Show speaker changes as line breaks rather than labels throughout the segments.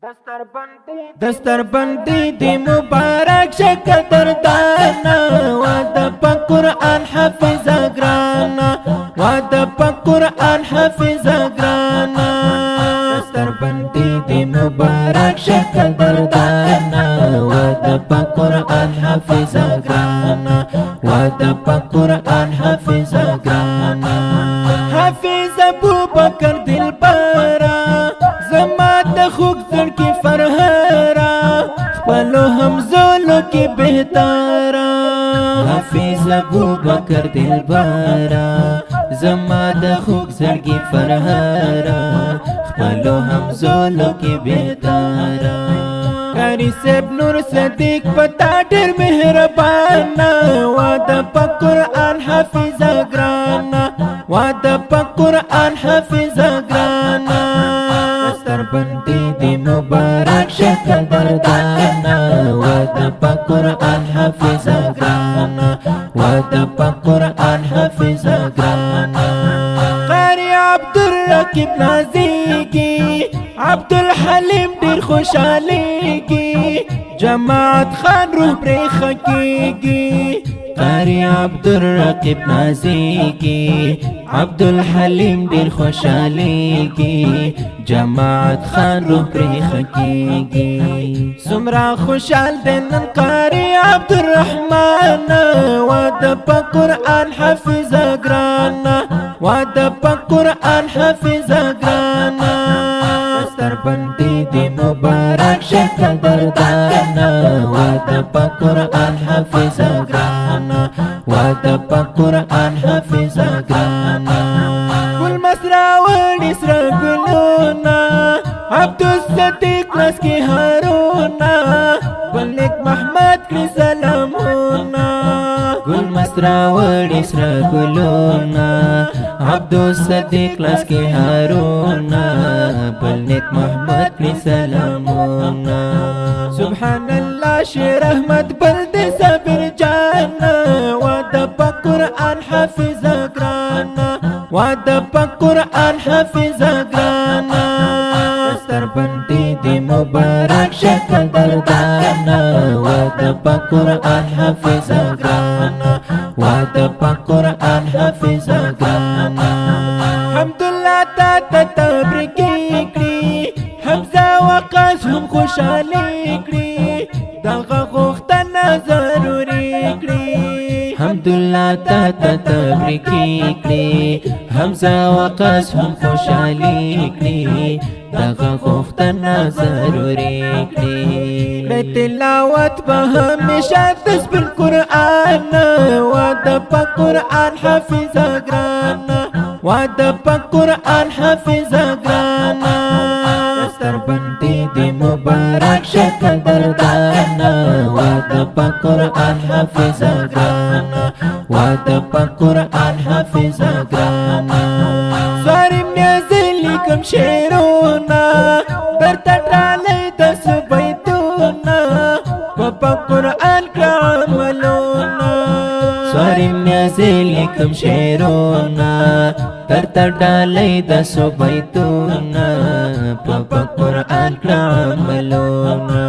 دستر بندی دی مبارک شکل دردانا وعد پا قرآن حفظ گرانا وعد پا قرآن حفظ گرانا دستر بندی دی مبارک شکل دردانا وعد پا قرآن حفظ گرانا وعد پا قرآن حفظ گرانا حفظ ابو بکر دل بارا زمات خوک زر کی فرهرا خپلو همزولو کی بہتارا حفظ ابو بکر دل بارا زمات خوک زر کی فرهرا خپلو همزولو کی بہتارا قاری سیب نور صدیق پتا ډیر مهربانا وعده په قرآن حفظ گرانا وعده په قرآن حفظ گرانا دستر بندی دی مبارک شکل دردانا وعده په قرآن حفظ گرانا وعده په قرآن حفظ گرانا قاری عبدالرقیب نازیگی عبدالحلیم دیر خوشحالیگی جماعت خان روح پریخ کیگی قاری عبدالرقیب نازیگی عبدالحلیم دیر خوشحالیگی جماعت خان روح پریخ کیگی سمرا خوشحال دنن قاری عبدالرحمن وعده پا قرآن حفظ گرانا وعده پا قرآن حفظ گرانا دستر بندی دی مبارک شکل دردانا وعده پا قرآن حفظ گرانا وعده پا قرآن حفظ گرانا گل مسرا وڑی سر گلونا عبدالصدیق نس کی حرونا بلک محمد کی سلامونا گل مسرا وڑی سر گلونا عبدالصدیق نس کی حرونا بلک محمد کی سلامونا سبحان اللہ شیر احمد بلد صبر جانا وعده پا قرآن حفظ گرانا وعده پا قرآن حفظ گرانا دستر بندی دی مبارک شکل دردانا وعده پا قرآن حفظ گرانا وعده پا قرآن حفظ گرانا حمداللہ تا تبریکی کری حمزہ وقاص هم خوشحالی کری دغه غوښتنه ضروري کړي حمدالله تا تبریکی کړي حمزه وقاص هم خوشحالي کړي دغه غوښتنه ضروري کړي تلاوت به همیشه تسبیح قرآن وعده په قرآن حفظ گرانا وعده په قرآن حفظ گرانا دستر بندی دی مبارک شکل دردانا وعده پا قرآن حفظ گرانا وعده پا قرآن حفظ گرانا سواریم نیازلی کم شیرونا برتا ڈرالی دس بیتونا پا قرآن کراملونا سواریم نیازلی کم شیرونا برتا ڈرالی دس بیتونا پا قرآن کراملونا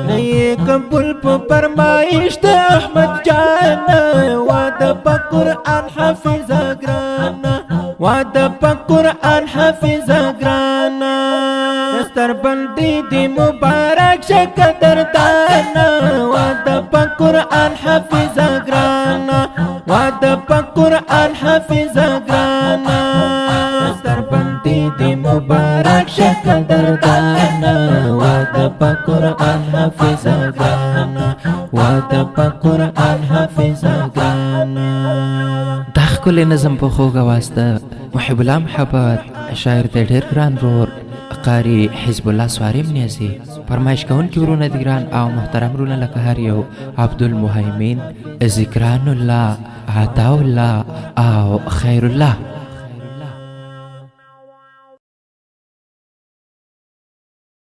نئی قبول پا فرمائش دا احمد جانا وعده پا قرآن حفظ گرانا وعده پا قرآن حفظ گرانا دستر بندی دی مبارک شکل دردانا وعده پا قرآن حفظ گرانا وعده پا قرآن حفظ گرانا دستر بندی دی مبارک شکل دردانا وعده پا قرآن حفظ گرانا وعده پا قرآن حفظ گرانا
دا ښکلی نظم په خوږ اواز د محب الله محبت شاعر د ډېر ګران ورور قاری حزب الله سواریم نیازي فرمایش کوونکي ورونه د ګران او محترم ورونه لکه هر یو عبدالمهیمن ذکران الله عطا الله او خیر الله